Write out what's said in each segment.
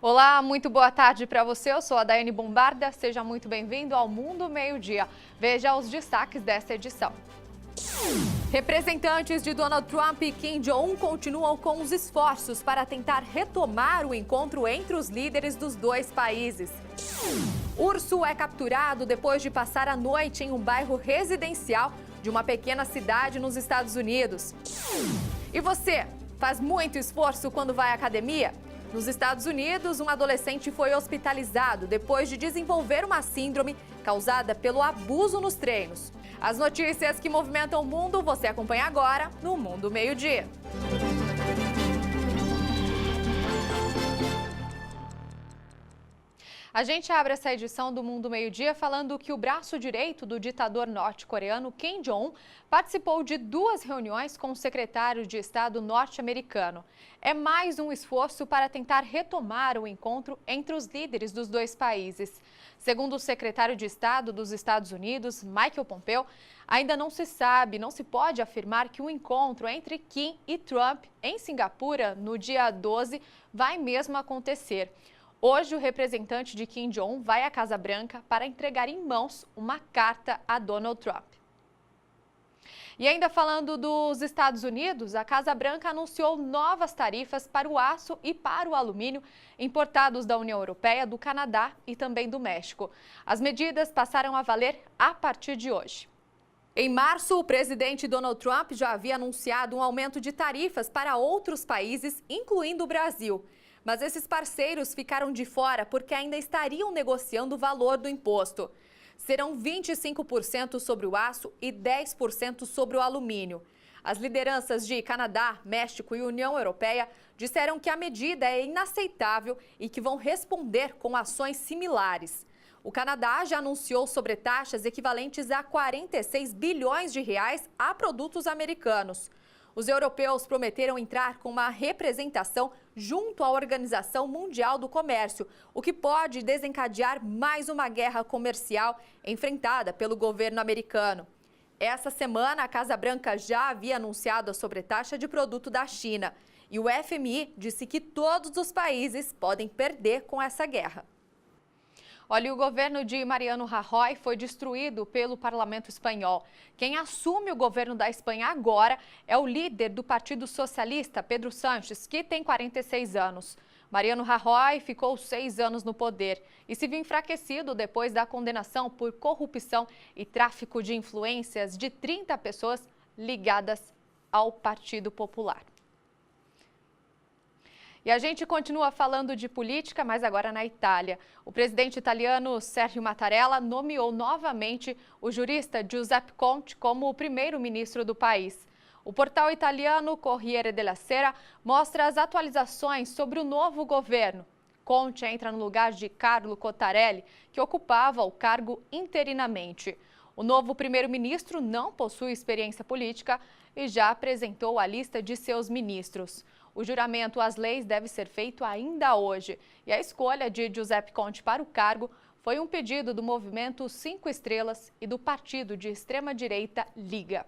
Olá, muito boa tarde para você. Eu sou a Daiane Bombarda. Seja muito bem-vindo ao Mundo Meio-Dia. Veja os destaques desta edição. Representantes de Donald Trump e Kim Jong-un continuam com os esforços para tentar retomar o encontro entre os líderes dos dois países. Urso é capturado depois de passar a noite em um bairro residencial de uma pequena cidade nos Estados Unidos. E você, faz muito esforço quando vai à academia? Nos Estados Unidos, um adolescente foi hospitalizado depois de desenvolver uma síndrome causada pelo abuso nos treinos. As notícias que movimentam o mundo você acompanha agora no Mundo Meio-Dia. A gente abre essa edição do Mundo Meio-Dia falando que o braço direito do ditador norte-coreano Kim Jong-un participou de 2 reuniões com o secretário de Estado norte-americano. É mais um esforço para tentar retomar o encontro entre os líderes dos dois países. Segundo o secretário de Estado dos Estados Unidos, Mike Pompeo, ainda não se sabe, não se pode afirmar que o encontro entre Kim e Trump em Singapura no dia 12 vai mesmo acontecer. Hoje, o representante de Kim Jong-un vai à Casa Branca para entregar em mãos uma carta a Donald Trump. E ainda falando dos Estados Unidos, a Casa Branca anunciou novas tarifas para o aço e para o alumínio importados da União Europeia, do Canadá e também do México. As medidas passaram a valer a partir de hoje. Em março, o presidente Donald Trump já havia anunciado um aumento de tarifas para outros países, incluindo o Brasil. Mas esses parceiros ficaram de fora porque ainda estariam negociando o valor do imposto. Serão 25% sobre o aço e 10% sobre o alumínio. As lideranças de Canadá, México e União Europeia disseram que a medida é inaceitável e que vão responder com ações similares. O Canadá já anunciou sobretaxas equivalentes a 46 bilhões de reais a produtos americanos. Os europeus prometeram entrar com uma representação junto à Organização Mundial do Comércio, o que pode desencadear mais uma guerra comercial enfrentada pelo governo americano. Essa semana, a Casa Branca já havia anunciado a sobretaxa de produto da China e o FMI disse que todos os países podem perder com essa guerra. Olha, o governo de Mariano Rajoy foi destruído pelo parlamento espanhol. Quem assume o governo da Espanha agora é o líder do Partido Socialista, Pedro Sánchez, que tem 46 anos. Mariano Rajoy ficou 6 anos no poder e se viu enfraquecido depois da condenação por corrupção e tráfico de influências de 30 pessoas ligadas ao Partido Popular. E a gente continua falando de política, mas agora na Itália. O presidente italiano Sergio Mattarella nomeou novamente o jurista Giuseppe Conte como o primeiro-ministro do país. O portal italiano Corriere della Sera mostra as atualizações sobre o novo governo. Conte entra no lugar de Carlo Cottarelli, que ocupava o cargo interinamente. O novo primeiro-ministro não possui experiência política e já apresentou a lista de seus ministros. O juramento às leis deve ser feito ainda hoje e a escolha de Giuseppe Conte para o cargo foi um pedido do movimento 5 Estrelas e do partido de extrema-direita Liga.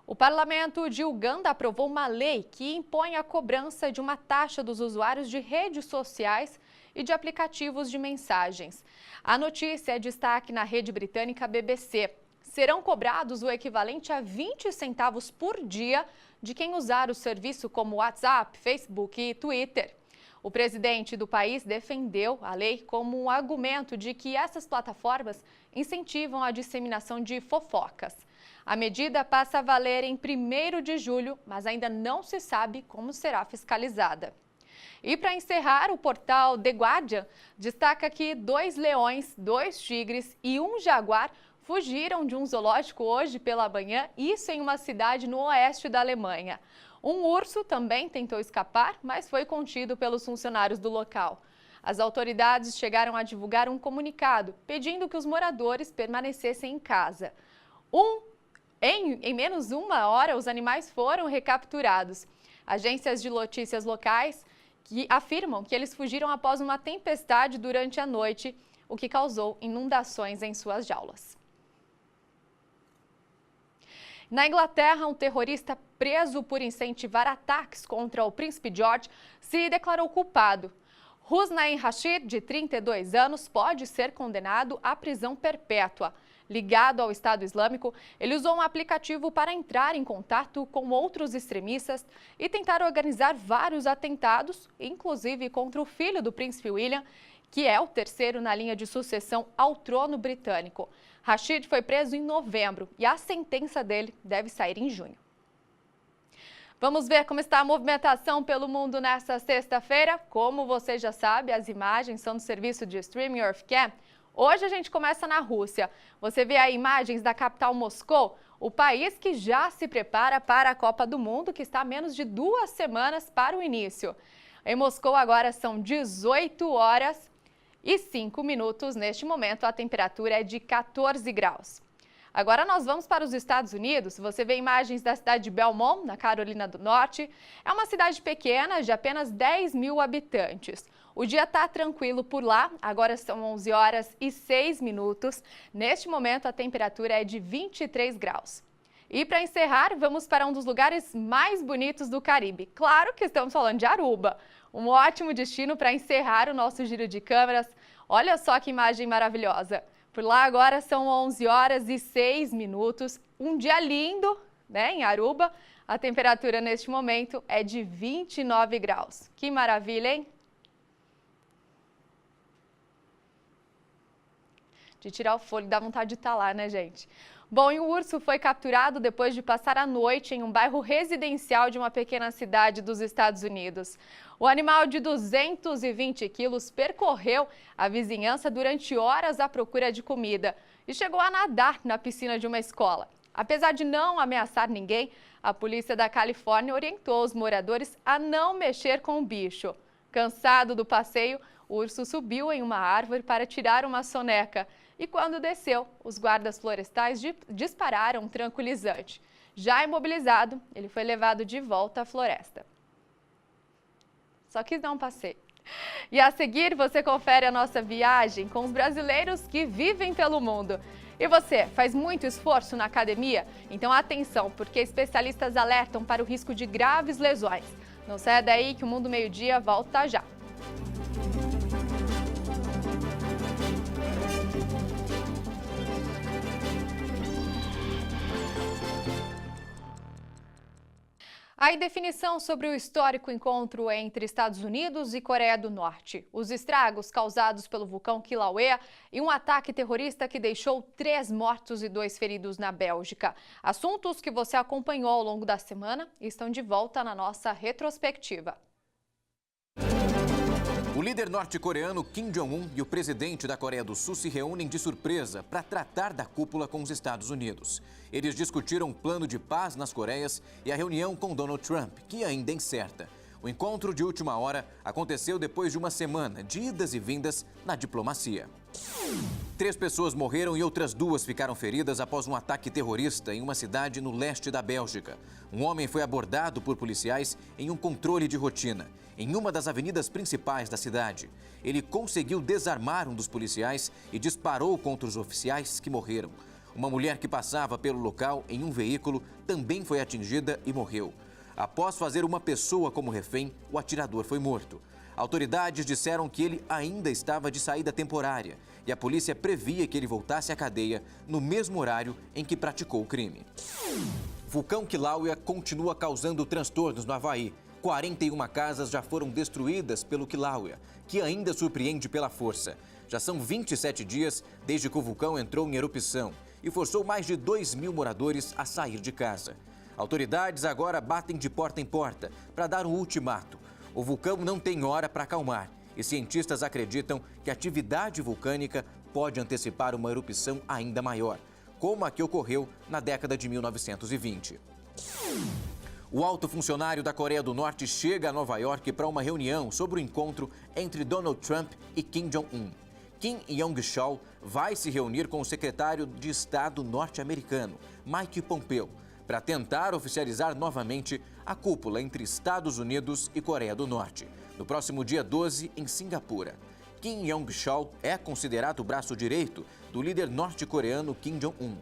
O parlamento de Uganda aprovou uma lei que impõe a cobrança de uma taxa dos usuários de redes sociais e de aplicativos de mensagens. A notícia é destaque na rede britânica BBC. Serão cobrados o equivalente a 20 centavos por dia de quem usar o serviço como WhatsApp, Facebook e Twitter. O presidente do país defendeu a lei como um argumento de que essas plataformas incentivam a disseminação de fofocas. A medida passa a valer em 1º de julho, mas ainda não se sabe como será fiscalizada. E para encerrar, o portal The Guardian destaca que 2 leões, 2 tigres e 1 jaguar fugiram de um zoológico hoje pela manhã, isso em uma cidade no oeste da Alemanha. Um urso também tentou escapar, mas foi contido pelos funcionários do local. As autoridades chegaram a divulgar um comunicado pedindo que os moradores permanecessem em casa. Em menos de 1 hora, os animais foram recapturados. Agências de notícias locais que afirmam que eles fugiram após uma tempestade durante a noite, o que causou inundações em suas jaulas. Na Inglaterra, um terrorista preso por incentivar ataques contra o príncipe George se declarou culpado. Husnain Rashid, de 32 anos, pode ser condenado à prisão perpétua. Ligado ao Estado Islâmico, ele usou um aplicativo para entrar em contato com outros extremistas e tentar organizar vários atentados, inclusive contra o filho do príncipe William, que é o terceiro na linha de sucessão ao trono britânico. Rashid foi preso em novembro e a sentença dele deve sair em junho. Vamos ver como está a movimentação pelo mundo nesta sexta-feira. Como você já sabe, as imagens são do serviço de streaming Earthcam. Hoje a gente começa na Rússia. Você vê aí imagens da capital Moscou, o país que já se prepara para a Copa do Mundo, que está a menos de 2 semanas para o início. Em Moscou agora são 18 horas e 5 minutos. Neste momento a temperatura é de 14 graus. Agora nós vamos para os Estados Unidos. Você vê imagens da cidade de Belmont, na Carolina do Norte. É uma cidade pequena, de apenas 10 mil habitantes. O dia está tranquilo por lá, agora são 11 horas e 6 minutos. Neste momento a temperatura é de 23 graus. E para encerrar, vamos para um dos lugares mais bonitos do Caribe. Claro que estamos falando de Aruba. Um ótimo destino para encerrar o nosso giro de câmeras. Olha só que imagem maravilhosa. Por lá agora são 11 horas e 6 minutos. Um dia lindo, né, em Aruba. A temperatura neste momento é de 29 graus. Que maravilha, hein? De tirar o fôlego, dá vontade de estar lá, né, gente? Bom, e o urso foi capturado depois de passar a noite em um bairro residencial de uma pequena cidade dos Estados Unidos. O animal de 220 quilos percorreu a vizinhança durante horas à procura de comida e chegou a nadar na piscina de uma escola. Apesar de não ameaçar ninguém, a polícia da Califórnia orientou os moradores a não mexer com o bicho. Cansado do passeio, o urso subiu em uma árvore para tirar uma soneca. E quando desceu, os guardas florestais dispararam um tranquilizante. Já imobilizado, ele foi levado de volta à floresta. Só quis dar um passeio. E a seguir, você confere a nossa viagem com os brasileiros que vivem pelo mundo. E você, faz muito esforço na academia? Então atenção, porque especialistas alertam para o risco de graves lesões. Não saia daí que o Mundo Meio-Dia volta já. A indefinição sobre o histórico encontro entre Estados Unidos e Coreia do Norte, os estragos causados pelo vulcão Kilauea e um ataque terrorista que deixou 3 mortos e 2 feridos na Bélgica. Assuntos que você acompanhou ao longo da semana estão de volta na nossa retrospectiva. O líder norte-coreano Kim Jong-un e o presidente da Coreia do Sul se reúnem de surpresa para tratar da cúpula com os Estados Unidos. Eles discutiram um plano de paz nas Coreias e a reunião com Donald Trump, que ainda é incerta. O encontro de última hora aconteceu depois de uma semana de idas e vindas na diplomacia. 3 pessoas morreram e outras 2 ficaram feridas após um ataque terrorista em uma cidade no leste da Bélgica. Um homem foi abordado por policiais em um controle de rotina, em uma das avenidas principais da cidade. Ele conseguiu desarmar um dos policiais e disparou contra os oficiais que morreram. Uma mulher que passava pelo local em um veículo também foi atingida e morreu. Após fazer uma pessoa como refém, o atirador foi morto. Autoridades disseram que ele ainda estava de saída temporária e a polícia previa que ele voltasse à cadeia no mesmo horário em que praticou o crime. Vulcão Kilauea continua causando transtornos no Havaí. 41 casas já foram destruídas pelo Kilauea, que ainda surpreende pela força. Já são 27 dias desde que o vulcão entrou em erupção e forçou mais de 2.000 moradores a sair de casa. Autoridades agora batem de porta em porta para dar um ultimato. O vulcão não tem hora para acalmar e cientistas acreditam que a atividade vulcânica pode antecipar uma erupção ainda maior, como a que ocorreu na década de 1920. O alto funcionário da Coreia do Norte chega a Nova York para uma reunião sobre o encontro entre Donald Trump e Kim Jong-un. Kim Yong-chol vai se reunir com o secretário de Estado norte-americano, Mike Pompeo, para tentar oficializar novamente a cúpula entre Estados Unidos e Coreia do Norte, no próximo dia 12 em Singapura. Kim Yong-chol é considerado o braço direito do líder norte-coreano Kim Jong-un.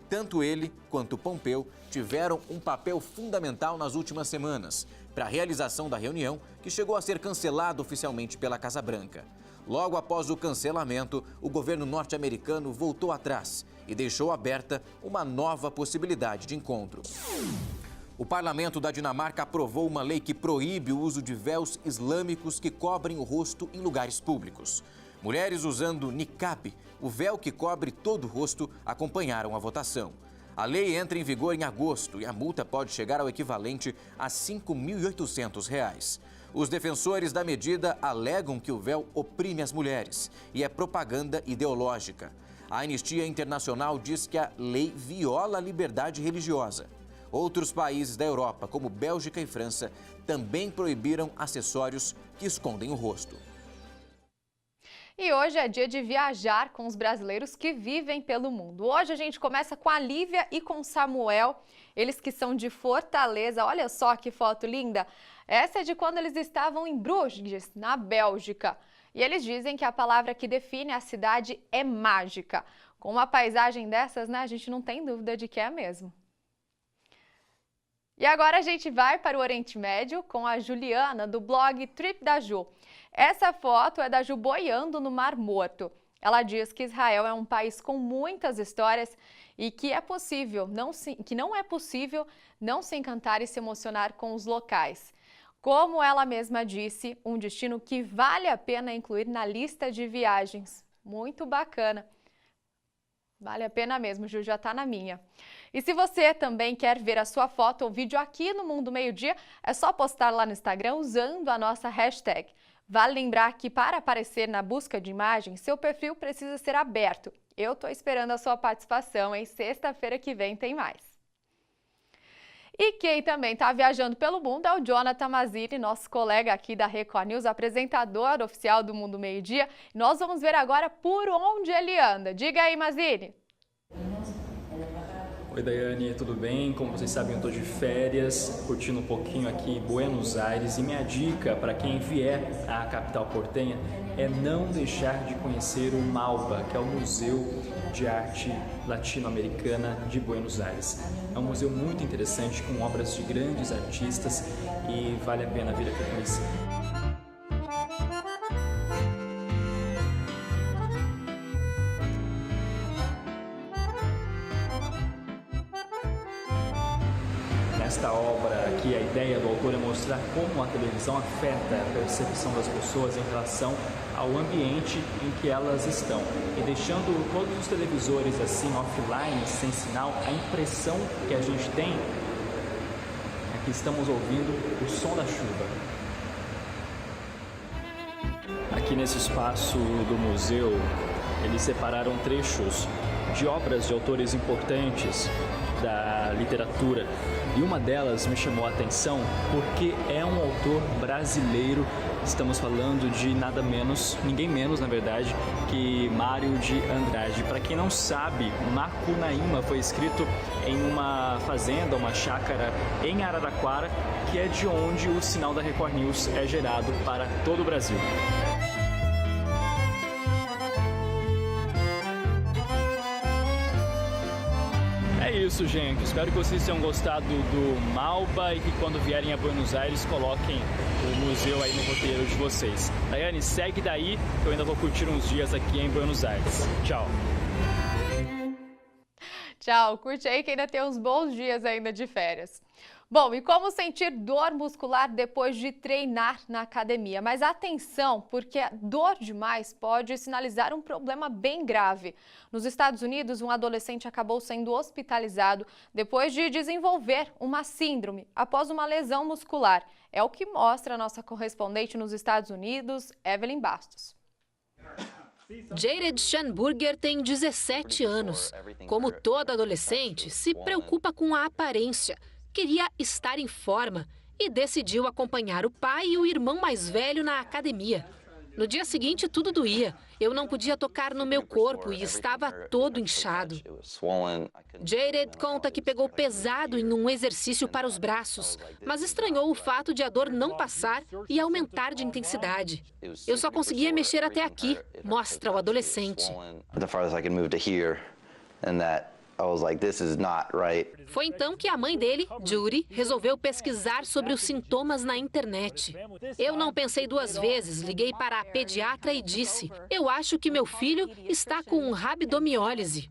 Tanto ele quanto Pompeo tiveram um papel fundamental nas últimas semanas. para a realização da reunião, que chegou a ser cancelada oficialmente pela Casa Branca. Logo após o cancelamento, o governo norte-americano voltou atrás e deixou aberta uma nova possibilidade de encontro. O parlamento da Dinamarca aprovou uma lei que proíbe o uso de véus islâmicos que cobrem o rosto em lugares públicos. Mulheres usando niqab, o véu que cobre todo o rosto, acompanharam a votação. A lei entra em vigor em agosto e a multa pode chegar ao equivalente a R$ 5.800. Os defensores da medida alegam que o véu oprime as mulheres e é propaganda ideológica. A Anistia Internacional diz que a lei viola a liberdade religiosa. Outros países da Europa, como Bélgica e França, também proibiram acessórios que escondem o rosto. E hoje é dia de viajar com os brasileiros que vivem pelo mundo. Hoje a gente começa com a Lívia e com o Samuel, eles que são de Fortaleza. Olha só que foto linda! Essa é de quando eles estavam em Bruges, na Bélgica. E eles dizem que a palavra que define a cidade é mágica. Com uma paisagem dessas, né, a gente não tem dúvida de que é mesmo. E agora a gente vai para o Oriente Médio com a Juliana, do blog Trip da Ju. Essa foto é da Ju boiando no Mar Morto. Ela diz que Israel é um país com muitas histórias e que não é possível não se encantar e se emocionar com os locais. Como ela mesma disse, um destino que vale a pena incluir na lista de viagens. Muito bacana. Vale a pena mesmo, Ju, já está na minha. E se você também quer ver a sua foto ou vídeo aqui no Mundo Meio-Dia, é só postar lá no Instagram usando a nossa hashtag. Vale lembrar que para aparecer na busca de imagens, seu perfil precisa ser aberto. Eu estou esperando a sua participação, hein? Sexta-feira que vem tem mais. E quem também está viajando pelo mundo é o Jonathan Mazini, nosso colega aqui da Record News, apresentador oficial do Mundo Meio-Dia. Nós vamos ver agora por onde ele anda. Diga aí, Mazini. Oi, Daiane, tudo bem? Como vocês sabem, eu estou de férias, curtindo um pouquinho aqui em Buenos Aires. E minha dica para quem vier à capital portenha é não deixar de conhecer o MALBA, que é o Museu de Arte Latino-Americana de Buenos Aires. É um museu muito interessante, com obras de grandes artistas e vale a pena vir aqui conhecer. Nesta obra aqui, a ideia do autor é mostrar como a televisão afeta a percepção das pessoas em relação ao ambiente em que elas estão. E deixando todos os televisores assim offline, sem sinal, a impressão que a gente tem é que estamos ouvindo o som da chuva. Aqui nesse espaço do museu, eles separaram trechos de obras de autores importantes da literatura. E uma delas me chamou a atenção porque é um autor brasileiro. Estamos falando de nada menos, ninguém menos na verdade, que Mário de Andrade. Para quem não sabe, Macunaíma foi escrito em uma fazenda, uma chácara em Araraquara, que é de onde o sinal da Record News é gerado para todo o Brasil. É isso, gente. Espero que vocês tenham gostado do MALBA e que quando vierem a Buenos Aires coloquem o museu aí no roteiro de vocês. Daiane, segue daí, que eu ainda vou curtir uns dias aqui em Buenos Aires. Tchau. Tchau, curte aí que ainda tem uns bons dias ainda de férias. Bom, e como sentir dor muscular depois de treinar na academia? Mas atenção, porque dor demais pode sinalizar um problema bem grave. Nos Estados Unidos, um adolescente acabou sendo hospitalizado depois de desenvolver uma síndrome após uma lesão muscular. É o que mostra a nossa correspondente nos Estados Unidos, Evelyn Bastos. Jared Schanburger tem 17 anos. Como todo adolescente, se preocupa com a aparência. Queria estar em forma e decidiu acompanhar o pai e o irmão mais velho na academia. No dia seguinte, tudo doía. Eu não podia tocar no meu corpo e estava todo inchado. Jared conta que pegou pesado em um exercício para os braços, mas estranhou o fato de a dor não passar e aumentar de intensidade. Eu só conseguia mexer até aqui, mostra o adolescente. Foi então que a mãe dele, Judy, resolveu pesquisar sobre os sintomas na internet. Eu não pensei duas vezes, liguei para a pediatra e disse: eu acho que meu filho está com rabdomiólise.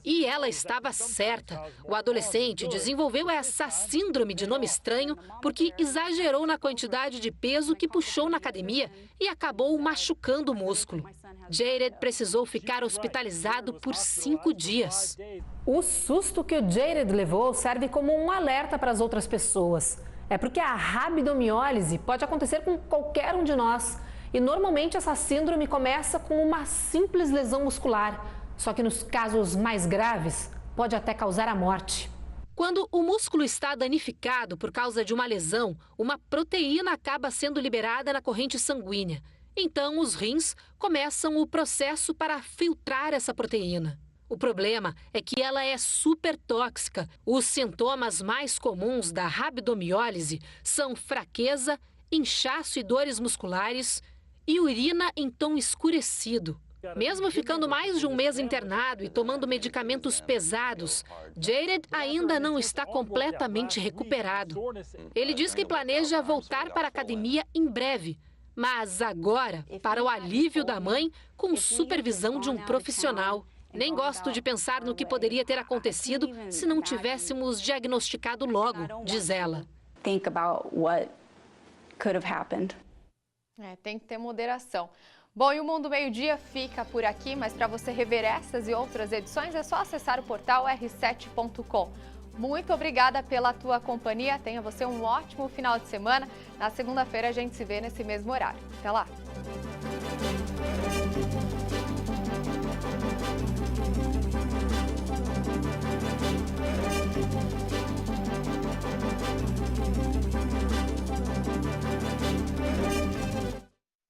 E ela estava certa. O adolescente desenvolveu essa síndrome de nome estranho porque exagerou na quantidade de peso que puxou na academia e acabou machucando o músculo. Jared precisou ficar hospitalizado por 5 dias. O susto que o Jared levou serve como um alerta para as outras pessoas. É porque a rabdomiólise pode acontecer com qualquer um de nós. E normalmente essa síndrome começa com uma simples lesão muscular. Só que nos casos mais graves, pode até causar a morte. Quando o músculo está danificado por causa de uma lesão, uma proteína acaba sendo liberada na corrente sanguínea. Então, os rins começam o processo para filtrar essa proteína. O problema é que ela é super tóxica. Os sintomas mais comuns da rabdomiólise são fraqueza, inchaço e dores musculares e urina em tom escurecido. Mesmo ficando mais de um mês internado e tomando medicamentos pesados, Jared ainda não está completamente recuperado. Ele diz que planeja voltar para a academia em breve, mas agora para o alívio da mãe com supervisão de um profissional. Nem gosto de pensar no que poderia ter acontecido se não tivéssemos diagnosticado logo, diz ela. Think about what could have happened. Tem que ter moderação. Bom, e o Mundo Meio-Dia fica por aqui, mas para você rever essas e outras edições é só acessar o portal r7.com. Muito obrigada pela tua companhia, tenha você um ótimo final de semana. Na segunda-feira a gente se vê nesse mesmo horário. Até lá!